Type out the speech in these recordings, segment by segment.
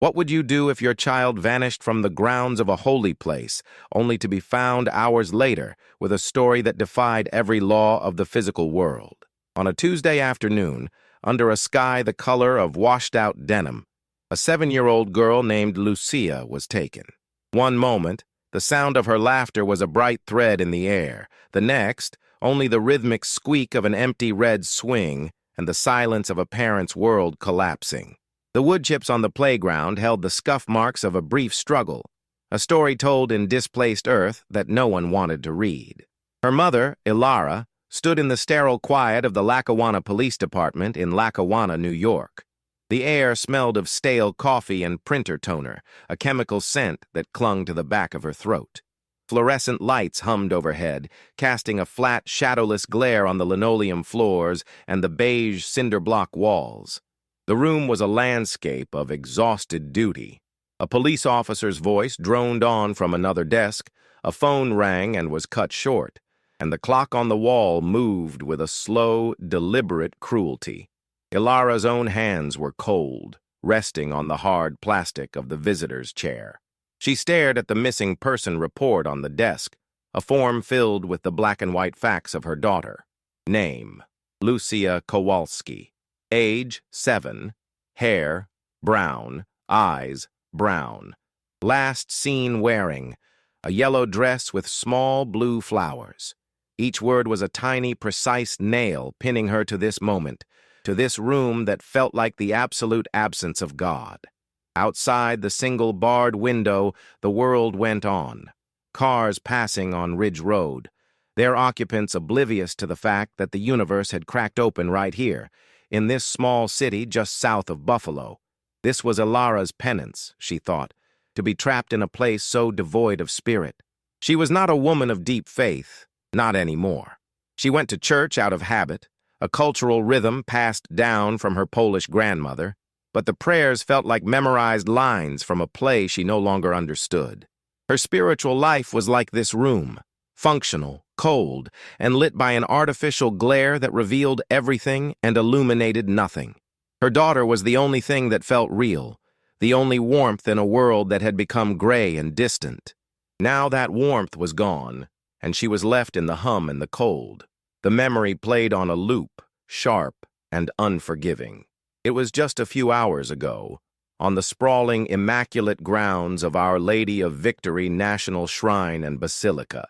What would you do if your child vanished from the grounds of a holy place, only to be found hours later with a story that defied every law of the physical world? On a Tuesday afternoon, under a sky the color of washed-out denim, a 7-year-old girl named Lucia was taken. One moment, the sound of her laughter was a bright thread in the air. The next, only the rhythmic squeak of an empty red swing and the silence of a parent's world collapsing. The wood chips on the playground held the scuff marks of a brief struggle, a story told in displaced earth that no one wanted to read. Her mother, Ilara, stood in the sterile quiet of the Lackawanna Police Department in Lackawanna, New York. The air smelled of stale coffee and printer toner, a chemical scent that clung to the back of her throat. Fluorescent lights hummed overhead, casting a flat, shadowless glare on the linoleum floors and the beige cinder block walls. The room was a landscape of exhausted duty. A police officer's voice droned on from another desk, a phone rang and was cut short, and the clock on the wall moved with a slow, deliberate cruelty. Ilara's own hands were cold, resting on the hard plastic of the visitor's chair. She stared at the missing person report on the desk, a form filled with the black and white facts of her daughter. Name, Lucia Kowalski. Age, 7. Hair, brown. Eyes, brown. Last seen wearing, a yellow dress with small blue flowers. Each word was a tiny, precise nail pinning her to this moment, to this room that felt like the absolute absence of God. Outside the single barred window, the world went on. Cars passing on Ridge Road, their occupants oblivious to the fact that the universe had cracked open right here, in this small city just south of Buffalo. This was Ilara's penance, she thought, to be trapped in a place so devoid of spirit. She was not a woman of deep faith, not anymore. She went to church out of habit, a cultural rhythm passed down from her Polish grandmother, but the prayers felt like memorized lines from a play she no longer understood. Her spiritual life was like this room, functional, cold, and lit by an artificial glare that revealed everything and illuminated nothing. Her daughter was the only thing that felt real, the only warmth in a world that had become gray and distant. Now that warmth was gone, and she was left in the hum and the cold. The memory played on a loop, sharp and unforgiving. It was just a few hours ago, on the sprawling, immaculate grounds of Our Lady of Victory National Shrine and Basilica.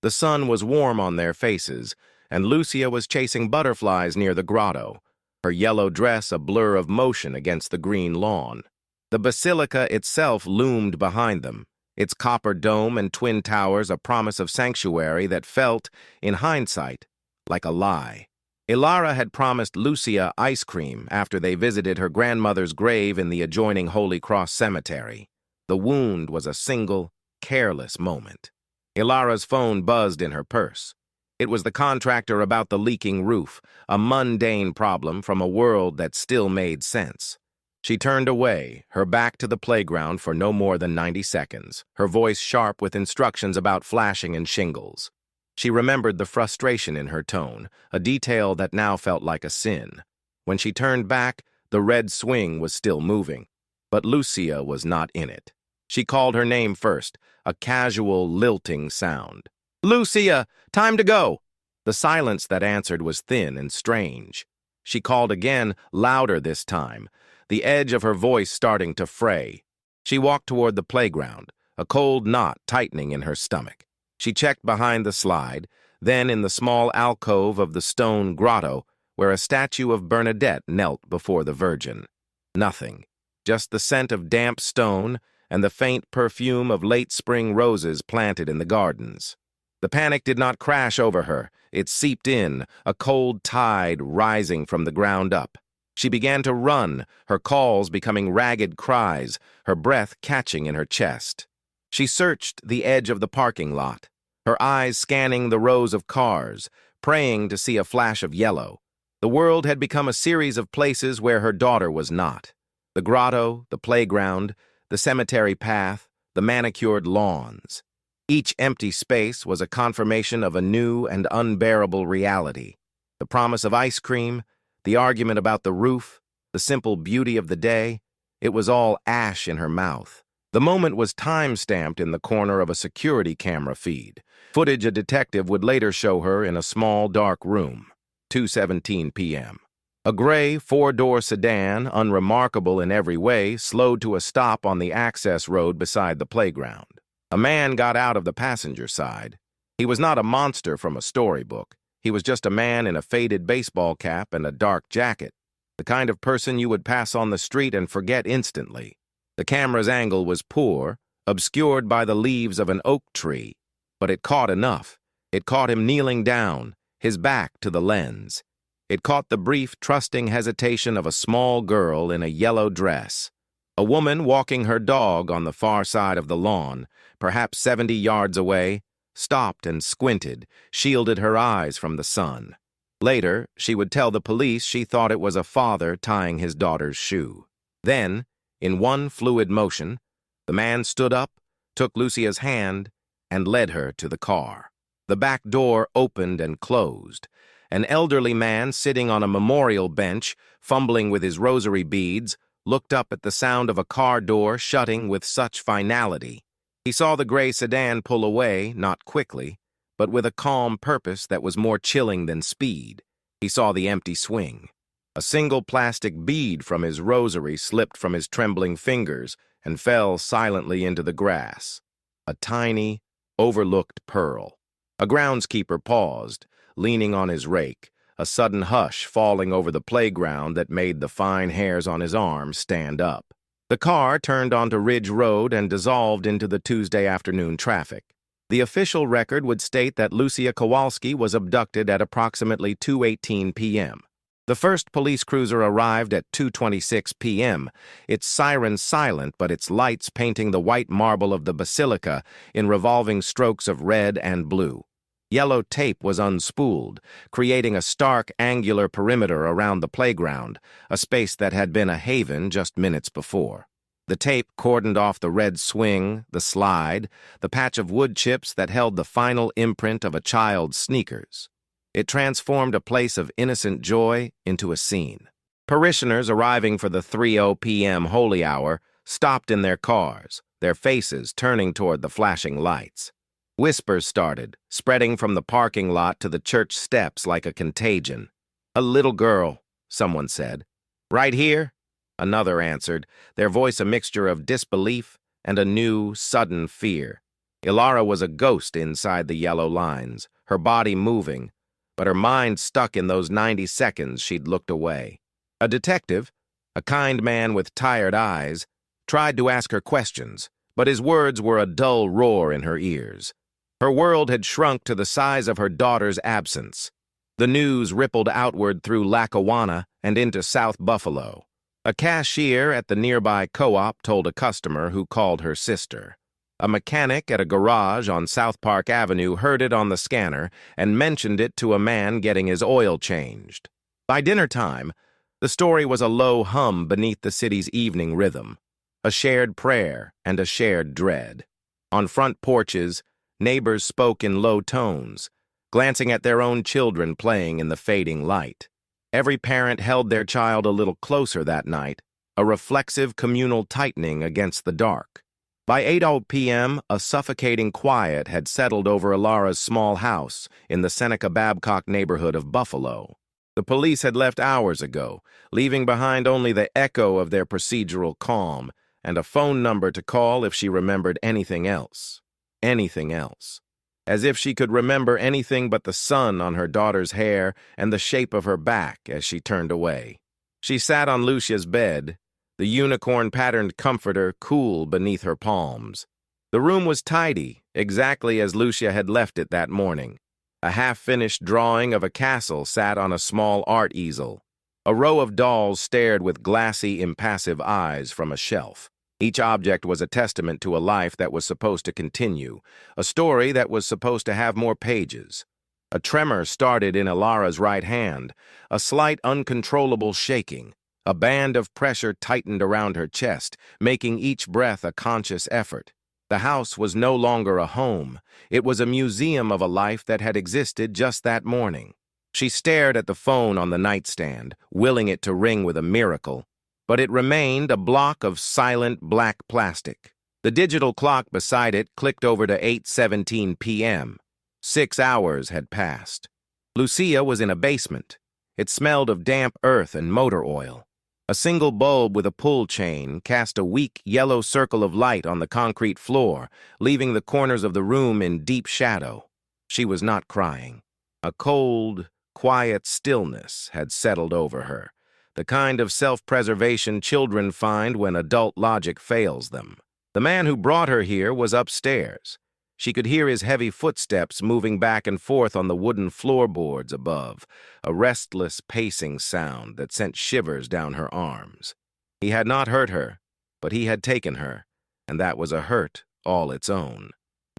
The sun was warm on their faces, and Lucia was chasing butterflies near the grotto, her yellow dress a blur of motion against the green lawn. The basilica itself loomed behind them, its copper dome and twin towers a promise of sanctuary that felt, in hindsight, like a lie. Ilara had promised Lucia ice cream after they visited her grandmother's grave in the adjoining Holy Cross Cemetery. The wound was a single, careless moment. Ilara's phone buzzed in her purse. It was the contractor about the leaking roof, a mundane problem from a world that still made sense. She turned away, her back to the playground for no more than 90 seconds, her voice sharp with instructions about flashing and shingles. She remembered the frustration in her tone, a detail that now felt like a sin. When she turned back, the red swing was still moving, but Lucia was not in it. She called her name first, a casual, lilting sound. "Lucia, time to go!" The silence that answered was thin and strange. She called again, louder this time, the edge of her voice starting to fray. She walked toward the playground, a cold knot tightening in her stomach. She checked behind the slide, then in the small alcove of the stone grotto, where a statue of Bernadette knelt before the Virgin. Nothing, just the scent of damp stone and the faint perfume of late spring roses planted in the gardens. The panic did not crash over her. It seeped in, a cold tide rising from the ground up. She began to run, her calls becoming ragged cries, her breath catching in her chest. She searched the edge of the parking lot, her eyes scanning the rows of cars, praying to see a flash of yellow. The world had become a series of places where her daughter was not. The grotto, the playground, the cemetery path, the manicured lawns. Each empty space was a confirmation of a new and unbearable reality. The promise of ice cream, the argument about the roof, the simple beauty of the day, It was all ash in her mouth. The moment was time-stamped in the corner of a security camera feed, footage a detective would later show her in a small, dark room. 2:17 p.m. A gray, four-door sedan, unremarkable in every way, slowed to a stop on the access road beside the playground. A man got out of the passenger side. He was not a monster from a storybook. He was just a man in a faded baseball cap and a dark jacket, the kind of person you would pass on the street and forget instantly. The camera's angle was poor, obscured by the leaves of an oak tree, but it caught enough. It caught him kneeling down, his back to the lens. It caught the brief, trusting hesitation of a small girl in a yellow dress. A woman walking her dog on the far side of the lawn, perhaps 70 yards away, stopped and squinted, shielded her eyes from the sun. Later, she would tell the police she thought it was a father tying his daughter's shoe. Then, in one fluid motion, the man stood up, took Lucia's hand, and led her to the car. The back door opened and closed. An elderly man sitting on a memorial bench, fumbling with his rosary beads, looked up at the sound of a car door shutting with such finality. He saw the gray sedan pull away, not quickly, but with a calm purpose that was more chilling than speed. He saw the empty swing. A single plastic bead from his rosary slipped from his trembling fingers and fell silently into the grass. A tiny, overlooked pearl. A groundskeeper paused, leaning on his rake, a sudden hush falling over the playground that made the fine hairs on his arm stand up. The car turned onto Ridge Road and dissolved into the Tuesday afternoon traffic. The official record would state that Lucia Kowalski was abducted at approximately 2:18 p.m. The first police cruiser arrived at 2:26 p.m., its siren silent but its lights painting the white marble of the basilica in revolving strokes of red and blue. Yellow tape was unspooled, creating a stark, angular perimeter around the playground, a space that had been a haven just minutes before. The tape cordoned off the red swing, the slide, the patch of wood chips that held the final imprint of a child's sneakers. It transformed a place of innocent joy into a scene. Parishioners arriving for the 3:00 p.m. holy hour stopped in their cars, their faces turning toward the flashing lights. Whispers started, spreading from the parking lot to the church steps like a contagion. "A little girl," someone said. "Right here?" Another answered, their voice a mixture of disbelief and a new, sudden fear. Ilara was a ghost inside the yellow lines, her body moving, but her mind stuck in those 90 seconds she'd looked away. A detective, a kind man with tired eyes, tried to ask her questions, but his words were a dull roar in her ears. Her world had shrunk to the size of her daughter's absence. The news rippled outward through Lackawanna and into South Buffalo. A cashier at the nearby co-op told a customer who called her sister. A mechanic at a garage on South Park Avenue heard it on the scanner and mentioned it to a man getting his oil changed. By dinner time, the story was a low hum beneath the city's evening rhythm, a shared prayer and a shared dread. On front porches, neighbors spoke in low tones, glancing at their own children playing in the fading light. Every parent held their child a little closer that night, a reflexive communal tightening against the dark. By 8:00 p.m., a suffocating quiet had settled over Ilara's small house in the Seneca Babcock neighborhood of Buffalo. The police had left hours ago, leaving behind only the echo of their procedural calm and a phone number to call if she remembered anything else. Anything else. As if she could remember anything but the sun on her daughter's hair and the shape of her back as she turned away. She sat on Lucia's bed, the unicorn-patterned comforter cool beneath her palms. The room was tidy, exactly as Lucia had left it that morning. A half-finished drawing of a castle sat on a small art easel. A row of dolls stared with glassy, impassive eyes from a shelf. Each object was a testament to a life that was supposed to continue, a story that was supposed to have more pages. A tremor started in Ilara's right hand, a slight uncontrollable shaking. A band of pressure tightened around her chest, making each breath a conscious effort. The house was no longer a home. It was a museum of a life that had existed just that morning. She stared at the phone on the nightstand, willing it to ring with a miracle. but it remained a block of silent black plastic. The digital clock beside it clicked over to 8:17 p.m. 6 hours had passed. Lucia was in a basement. It smelled of damp earth and motor oil. A single bulb with a pull chain cast a weak yellow circle of light on the concrete floor, leaving the corners of the room in deep shadow. She was not crying. A cold, quiet stillness had settled over her, the kind of self-preservation children find when adult logic fails them. The man who brought her here was upstairs. She could hear his heavy footsteps moving back and forth on the wooden floorboards above, a restless pacing sound that sent shivers down her arms. He had not hurt her, but he had taken her, and that was a hurt all its own.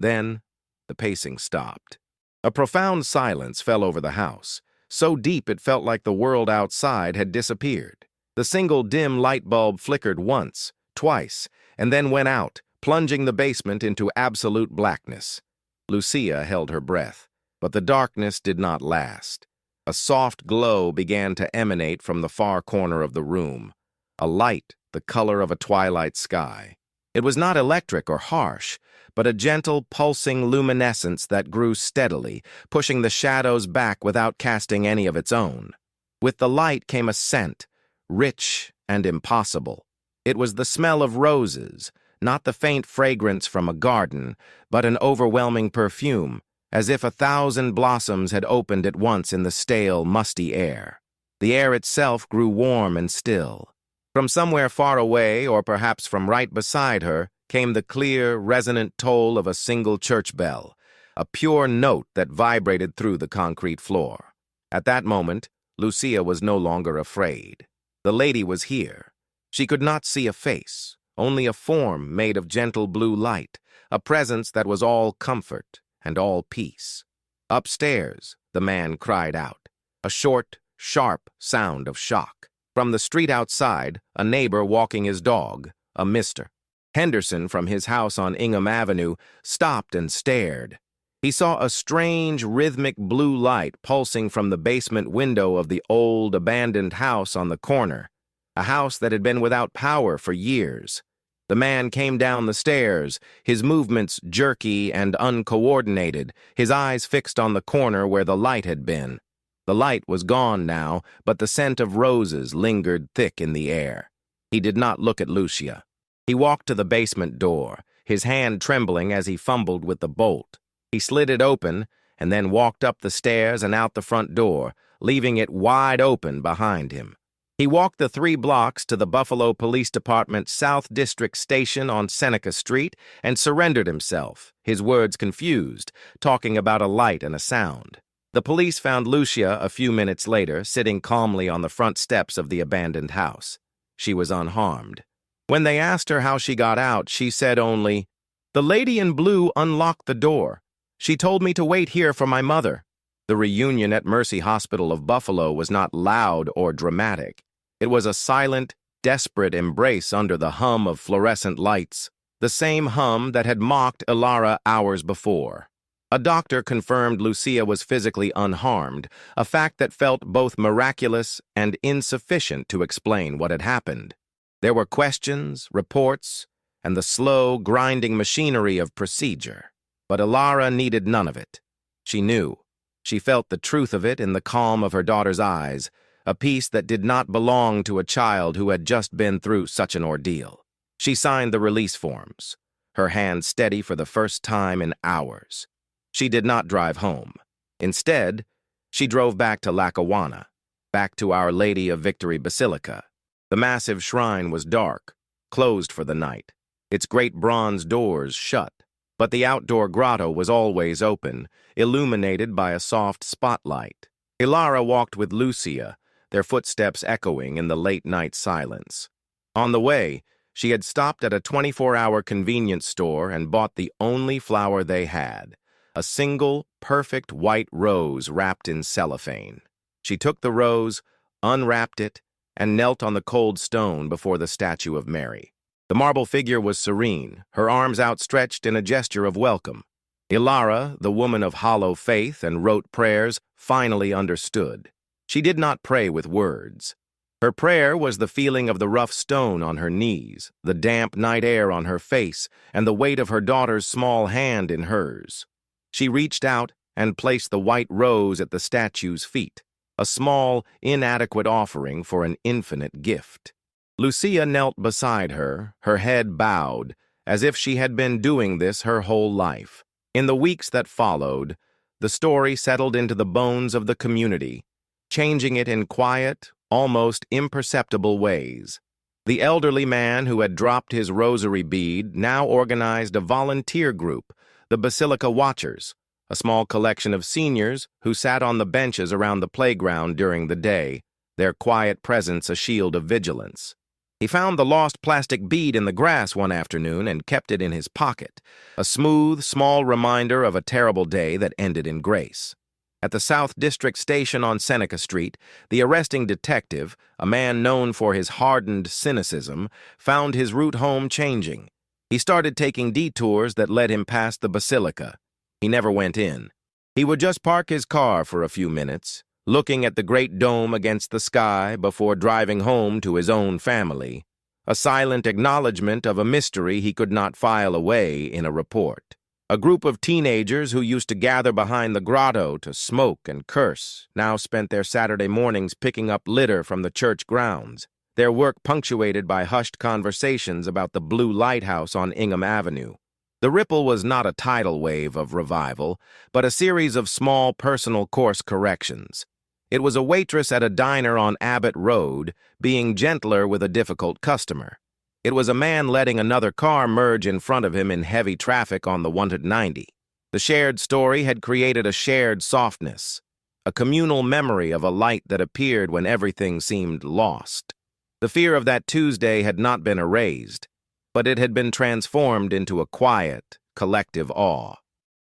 Then, the pacing stopped. A profound silence fell over the house, so deep it felt like the world outside had disappeared. The single dim light bulb flickered once, twice, and then went out, plunging the basement into absolute blackness. Lucia held her breath, but the darkness did not last. A soft glow began to emanate from the far corner of the room, a light the color of a twilight sky. It was not electric or harsh, but a gentle, pulsing luminescence that grew steadily, pushing the shadows back without casting any of its own. With the light came a scent, rich and impossible. It was the smell of roses, not the faint fragrance from a garden, but an overwhelming perfume, as if 1,000 blossoms had opened at once in the stale, musty air. The air itself grew warm and still. From somewhere far away, or perhaps from right beside her, came the clear, resonant toll of a single church bell, a pure note that vibrated through the concrete floor. At that moment, Lucia was no longer afraid. The lady was here. She could not see a face, only a form made of gentle blue light, a presence that was all comfort and all peace. Upstairs, the man cried out, a short, sharp sound of shock. From the street outside, a neighbor walking his dog, a Mr. Henderson from his house on Ingham Avenue, stopped and stared. He saw a strange, rhythmic blue light pulsing from the basement window of the old, abandoned house on the corner, a house that had been without power for years. The man came down the stairs, his movements jerky and uncoordinated, his eyes fixed on the corner where the light had been. The light was gone now, but the scent of roses lingered thick in the air. He did not look at Lucia. He walked to the basement door, his hand trembling as he fumbled with the bolt. He slid it open, and then walked up the stairs and out the front door, leaving it wide open behind him. He walked the 3 blocks to the Buffalo Police Department South District Station on Seneca Street and surrendered himself, his words confused, talking about a light and a sound. The police found Lucia a few minutes later, sitting calmly on the front steps of the abandoned house. She was unharmed. When they asked her how she got out, she said only, "The lady in blue unlocked the door. She told me to wait here for my mother." The reunion at Mercy Hospital of Buffalo was not loud or dramatic. It was a silent, desperate embrace under the hum of fluorescent lights, the same hum that had mocked Ilara hours before. A doctor confirmed Lucia was physically unharmed, a fact that felt both miraculous and insufficient to explain what had happened. There were questions, reports, and the slow, grinding machinery of procedure. But Ilara needed none of it. She knew. She felt the truth of it in the calm of her daughter's eyes, a peace that did not belong to a child who had just been through such an ordeal. She signed the release forms, her hand steady for the first time in hours. She did not drive home. Instead, she drove back to Lackawanna, back to Our Lady of Victory Basilica. The massive shrine was dark, closed for the night, its great bronze doors shut, but the outdoor grotto was always open, illuminated by a soft spotlight. Ilara walked with Lucia, their footsteps echoing in the late-night silence. On the way, she had stopped at a 24-hour convenience store and bought the only flower they had, a single, perfect white rose wrapped in cellophane. She took the rose, unwrapped it, and knelt on the cold stone before the statue of Mary. The marble figure was serene, her arms outstretched in a gesture of welcome. Ilara, the woman of hollow faith and rote prayers, finally understood. She did not pray with words. Her prayer was the feeling of the rough stone on her knees, the damp night air on her face, and the weight of her daughter's small hand in hers. She reached out and placed the white rose at the statue's feet, a small, inadequate offering for an infinite gift. Lucia knelt beside her, her head bowed, as if she had been doing this her whole life. In the weeks that followed, the story settled into the bones of the community, changing it in quiet, almost imperceptible ways. The elderly man who had dropped his rosary bead now organized a volunteer group, the Basilica Watchers, a small collection of seniors who sat on the benches around the playground during the day, their quiet presence a shield of vigilance. He found the lost plastic bead in the grass one afternoon and kept it in his pocket, a smooth, small reminder of a terrible day that ended in grace. At the South District Station on Seneca Street, the arresting detective, a man known for his hardened cynicism, found his route home changing. He started taking detours that led him past the Basilica. He never went in. He would just park his car for a few minutes, looking at the great dome against the sky before driving home to his own family, a silent acknowledgement of a mystery he could not file away in a report. A group of teenagers who used to gather behind the grotto to smoke and curse now spent their Saturday mornings picking up litter from the church grounds, their work punctuated by hushed conversations about the blue lighthouse on Ingham Avenue. The ripple was not a tidal wave of revival, but a series of small personal course corrections. It was a waitress at a diner on Abbott Road being gentler with a difficult customer. It was a man letting another car merge in front of him in heavy traffic on the 190. The shared story had created a shared softness, a communal memory of a light that appeared when everything seemed lost. The fear of that Tuesday had not been erased, but it had been transformed into a quiet, collective awe.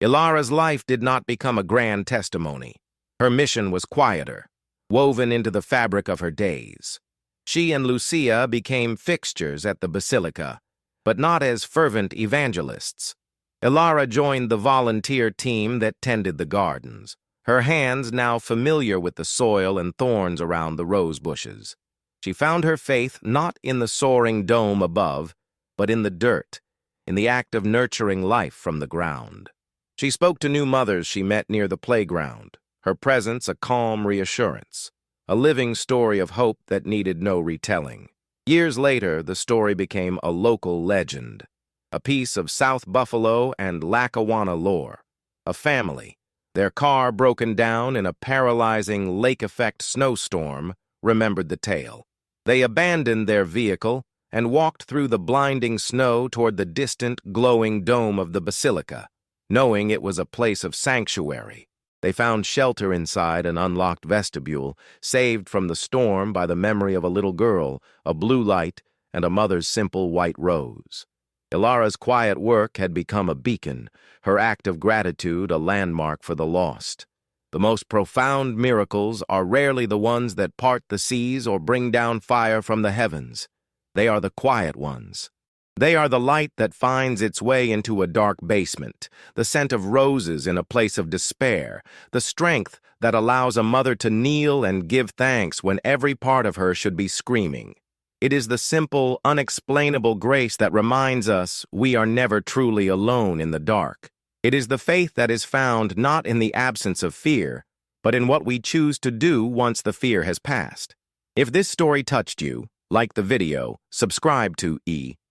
Ilara's life did not become a grand testimony. Her mission was quieter, woven into the fabric of her days. She and Lucia became fixtures at the Basilica, but not as fervent evangelists. Ilara joined the volunteer team that tended the gardens, her hands now familiar with the soil and thorns around the rose bushes. She found her faith not in the soaring dome above, but in the dirt, in the act of nurturing life from the ground. She spoke to new mothers she met near the playground, her presence a calm reassurance, a living story of hope that needed no retelling. Years later, the story became a local legend, a piece of South Buffalo and Lackawanna lore. A family, their car broken down in a paralyzing lake-effect snowstorm, remembered the tale. They abandoned their vehicle and walked through the blinding snow toward the distant, glowing dome of the Basilica, knowing it was a place of sanctuary. They found shelter inside an unlocked vestibule, saved from the storm by the memory of a little girl, a blue light, and a mother's simple white rose. Ilara's quiet work had become a beacon, her act of gratitude a landmark for the lost. The most profound miracles are rarely the ones that part the seas or bring down fire from the heavens. They are the quiet ones. They are the light that finds its way into a dark basement, the scent of roses in a place of despair, the strength that allows a mother to kneel and give thanks when every part of her should be screaming. It is the simple, unexplainable grace that reminds us we are never truly alone in the dark. It is the faith that is found not in the absence of fear, but in what we choose to do once the fear has passed. If this story touched you, like the video, subscribe to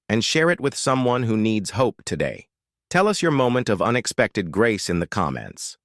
and share it with someone who needs hope today. Tell us your moment of unexpected grace in the comments.